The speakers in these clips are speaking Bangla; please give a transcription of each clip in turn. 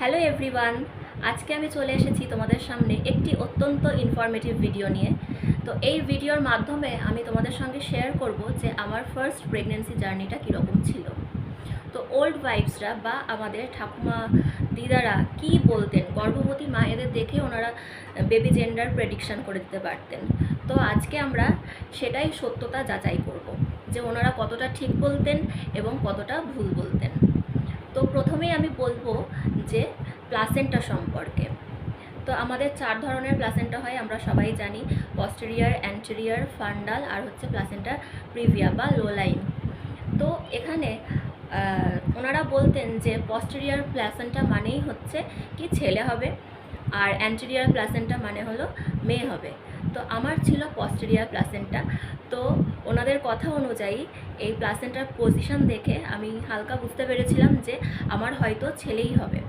হ্যালো এভরিওয়ান, আজকে আমি চলে এসেছি তোমাদের সামনে একটি অত্যন্ত ইনফরমেটিভ ভিডিও নিয়ে। তো এই ভিডিওর মাধ্যমে আমি তোমাদের সঙ্গে শেয়ার করব যে আমার ফার্স্ট প্রেগনেন্সি জার্নিটা কীরকম ছিল। তো ওল্ড ওয়াইফসরা বা আমাদের ঠাকুমা দিদারা কি বলতেন, গর্ভবতী মায়েদের দেখে ওনারা বেবি জেন্ডার প্রেডিকশন করে দিতে পারতেন। তো আজকে আমরা সেটাই সত্যতা যাচাই করব যে ওনারা কতটা ঠিক বলতেন এবং কতটা ভুল বলতেন। তো প্রথমেই আমি বলবো যে প্লাসেন্টা সম্পর্কে। তো আমাদের 4 ধরনের প্লাসেন্টা হয়, আমরা সবাই জানি। পস্টেরিয়ার, অ্যান্টেরিয়ার, ফান্ডাল আর হচ্ছে প্লাসেন্টা প্রিভিয়া বা লোলাইন। তো এখানে ওনারা বলতেন যে পস্টেরিয়ার প্লাসেন্টা মানেই হচ্ছে কি ছেলে হবে, আর অ্যান্টেরিয়ার প্লাসেন্টা মানে হলো মেয়ে হবে। তো আমার ছিল পস্টেরিয়ার প্লাসেন্টা। তো ওনাদের কথা অনুযায়ী এই প্লাসেন্টার পজিশন দেখে আমি হালকা বুঝতে পেরেছিলাম যে আমার হয়তো ছেলেই হবে,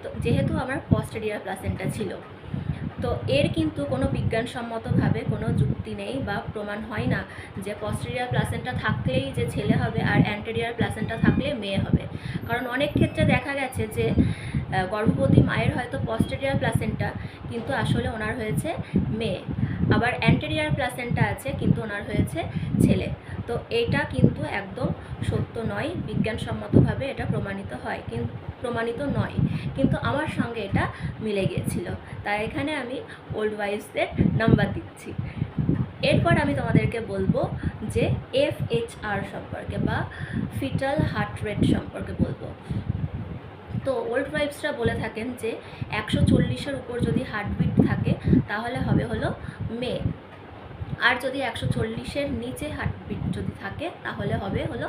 তো যেহেতু আমার পস্টেরিয়ার প্লাসেন্টা ছিল। তো এর কিন্তু কোনো বিজ্ঞানসম্মতভাবে কোনো যুক্তি নেই বা প্রমাণ হয় না যে পস্টেরিয়ার প্লাসেন্টা থাকলেই যে ছেলে হবে আর অ্যান্টেরিয়ার প্লাসেন্টা থাকলে মেয়ে হবে। কারণ অনেক ক্ষেত্রে দেখা গেছে যে গর্ভবতী মায়ের হয়তো পস্টেরিয়ার প্লাসেন্টা কিন্তু আসলে ওনার হয়েছে মেয়ে, আবার অ্যান্টেরিয়ার প্লাসেন্টা আছে কিন্তু ওনার হয়েছে ছেলে। তো এটা কিন্তু একদম সত্য নয়, বিজ্ঞানসম্মতভাবে এটা প্রমাণিত নয়, কিন্তু আমার সঙ্গে এটা মিলে গিয়েছিল। তাই এখানে আমি ওল্ড ওয়াইফসদের নাম্বার দিচ্ছি। এরপর আমি তোমাদেরকে বলবো যে FHR সম্পর্কে বা ফিটাল হার্ট রেট সম্পর্কে বলবো। তো ওল্ড ওয়াইফসরা বলে থাকেন যে 140-এর উপর যদি হার্টবিট থাকে তাহলে হবে হলো মেয়ে, আর যদি 140-এর নিচে হার্টবিট যদি থাকে তাহলে হবে হলো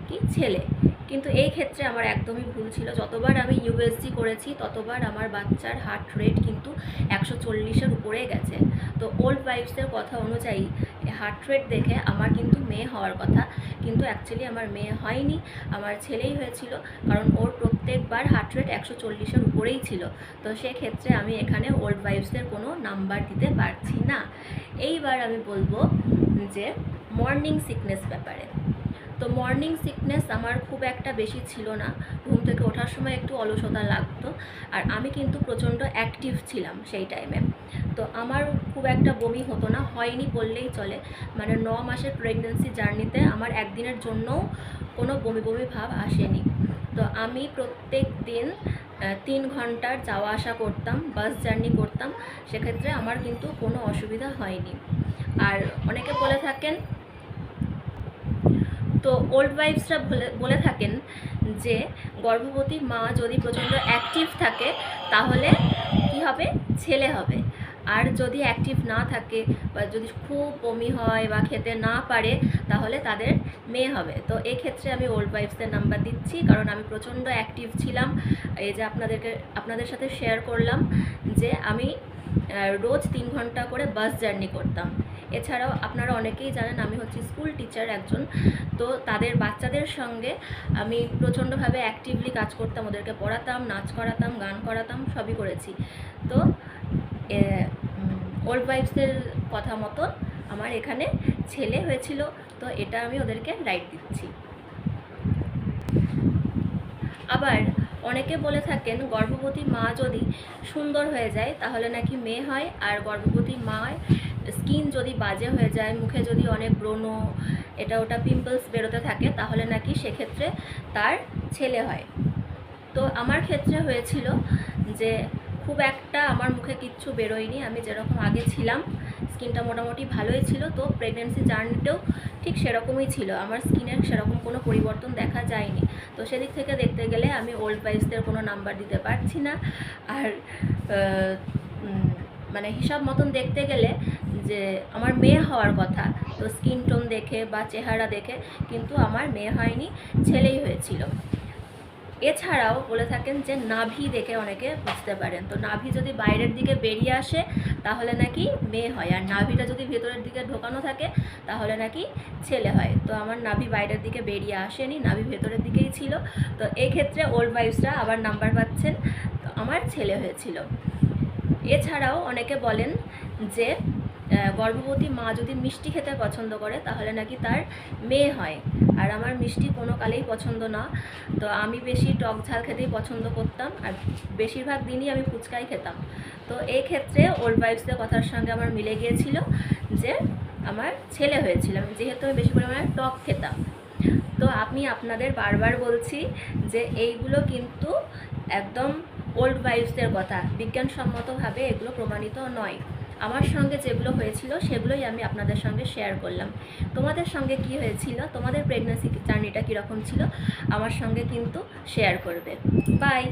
কি ছেলে। কিন্তু এই ক্ষেত্রে আমার একদমই ভুল ছিল। যতবার আমি ইউএসজি করেছি ততবার আমার বাচ্চার হার্ট রেট কিন্তু 140-এর উপরে গেছে। তো ওল্ড ওয়াইফসদের কথা অনুযায়ী হার্ট রেট দেখে আমার কিন্তু মেয়ে হওয়ার কথা, কিন্তু অ্যাকচুয়ালি আমার মেয়ে হয়নি, আমার ছেলেই হয়েছিল। কারণ ওর প্রত্যেকবার হার্ট রেট 140-এর উপরেই ছিল। তো সেক্ষেত্রে আমি এখানে ওল্ড ওয়াইফসদের কোনো নাম্বার দিতে পারছি না। এইবার আমি বলবো যে মর্নিং সিকনেস ব্যাপারে। তো মর্নিং সিকনেস আমার খুব একটা বেশি ছিল না, ঘুম থেকে ওঠার সময় একটু অলসতা লাগতো, আর আমি কিন্তু প্রচণ্ড অ্যাক্টিভ ছিলাম সেই টাইমে। তো আমার খুব একটা বমি হতো না, হয়নি বললেই চলে। মানে 9 মাসের প্রেগনেন্সি জার্নিতে আমার একদিনের জন্যও কোনো বমি বমি ভাব আসেনি। তো আমি প্রত্যেক দিন 3 ঘন্টার যাওয়া আসা করতাম, বাস জার্নি করতাম, সেক্ষেত্রে আমার কিন্তু কোনো অসুবিধা হয়নি। আর অনেকে বলে থাকেন, তো ওল্ড ওয়াইফসরা বলে থাকেন যে গর্ভবতী মা যদি প্রচণ্ড অ্যাক্টিভ থাকে তাহলে কি হবে, ছেলে হবে। আর যদি অ্যাক্টিভ না থাকে বা যদি খুব বমি হয় বা খেতে না পারে তাহলে তাদের মেয়ে হবে। তো এক্ষেত্রে আমি ওল্ড ওয়াইফসদের নাম্বার দিচ্ছি, কারণ আমি প্রচণ্ড অ্যাক্টিভ ছিলাম। এই যে আপনাদের সাথে শেয়ার করলাম যে আমি রোজ 3 ঘন্টা করে বাস জার্নি করতাম। এছাড়াও আপনারা অনেকেই জানেন আমি হচ্ছি স্কুল টিচার একজন। তো তাদের বাচ্চাদের সঙ্গে আমি প্রচণ্ডভাবে অ্যাক্টিভলি কাজ করতাম, ওদেরকে পড়াতাম, নাচ করাতাম, গান করাতাম, সবই করেছি। তো ওল্ড ওয়াইফসদের কথা মতো আমার এখানে ছেলে হয়েছিল, তো এটা আমি ওদেরকে রাইট দিচ্ছি। আবার অনেকে বলে থাকেন গর্ভবতী মা যদি সুন্দর হয়ে যায় তাহলে নাকি মেয়ে হয়, আর গর্ভবতী মায়ের স্কিন যদি বাজে হয়ে যায়, মুখে যদি অনেক ব্রণ, এটা ওটা পিম্পলস বেরোতে থাকে তাহলে নাকি সেক্ষেত্রে তার ছেলে হয়। তো আমার ক্ষেত্রে হয়েছিল যে খুব একটা আমার মুখে কিচ্ছু বেরোয়নি, আমি যেরকম আগে ছিলাম, স্কিনটা মোটামুটি ভালোই ছিল। তো প্রেগনেন্সি জার্নিতেও ঠিক সেরকমই ছিল, আমার স্কিনের সেরকম কোনো পরিবর্তন দেখা যায়নি। তো সেদিক থেকে দেখতে গেলে আমি ওল্ড ওয়াইফসদের কোনো নাম্বার দিতে পারছি না। আর মানে হিসাব মতন দেখতে গেলে যে আমার মেয়ে হওয়ার কথা, তো স্কিন টোন দেখে বা চেহারা দেখে কিন্তু আমার মেয়ে হয়নি, ছেলেই হয়েছিল। এছাড়াও বলে থাকেন যে নাভি দেখে অনেকে বুঝতে পারেন। তো নাভি যদি বাইরের দিকে বেরিয়ে আসে তাহলে নাকি মেয়ে হয়, আর নাভিটা যদি ভেতরের দিকে ঢোকানো থাকে তাহলে নাকি ছেলে হয়। তো আমার নাভি বাইরের দিকে বেরিয়ে আসেনি, নাভি ভেতরের দিকেই ছিল। তো এই ক্ষেত্রে ওল্ড ওয়াইফসরা আবার নাম্বার পাচ্ছেন, তো আমার ছেলে হয়েছিল। এছাড়াও অনেকে বলেন যে গর্ভবতী মা যদি মিষ্টি খেতে পছন্দ করে তাহলে নাকি তার মেয়ে হয়। আর আমার মিষ্টি কোনো কালেই পছন্দ না, তো আমি বেশি টক ঝাল খেতেই পছন্দ করতাম, আর বেশিরভাগ দিনই আমি ফুচকাই খেতাম। তো এই ক্ষেত্রে ওল্ড ওয়াইফসদের কথার সঙ্গে আমার মিলে গিয়েছিল যে আমার ছেলে হয়েছিল, যেহেতু আমি বেশি পরিমাণে টক খেতাম। তো আমি আপনাদের বারবার বলছি যে এইগুলো কিন্তু একদম ওল্ড ওয়াইফসদের কথা, বিজ্ঞানসম্মতভাবে এগুলো প্রমাণিত নয়। আমার সঙ্গে যেগুলো হয়েছিল সেগুলোই আমি আপনাদের সঙ্গে শেয়ার করলাম। তোমাদের সঙ্গে কি হয়েছিল, তোমাদের প্রেগন্যান্সি জার্নিটা কীরকম ছিল, আমার সঙ্গে কিন্তু শেয়ার করবে। বাই।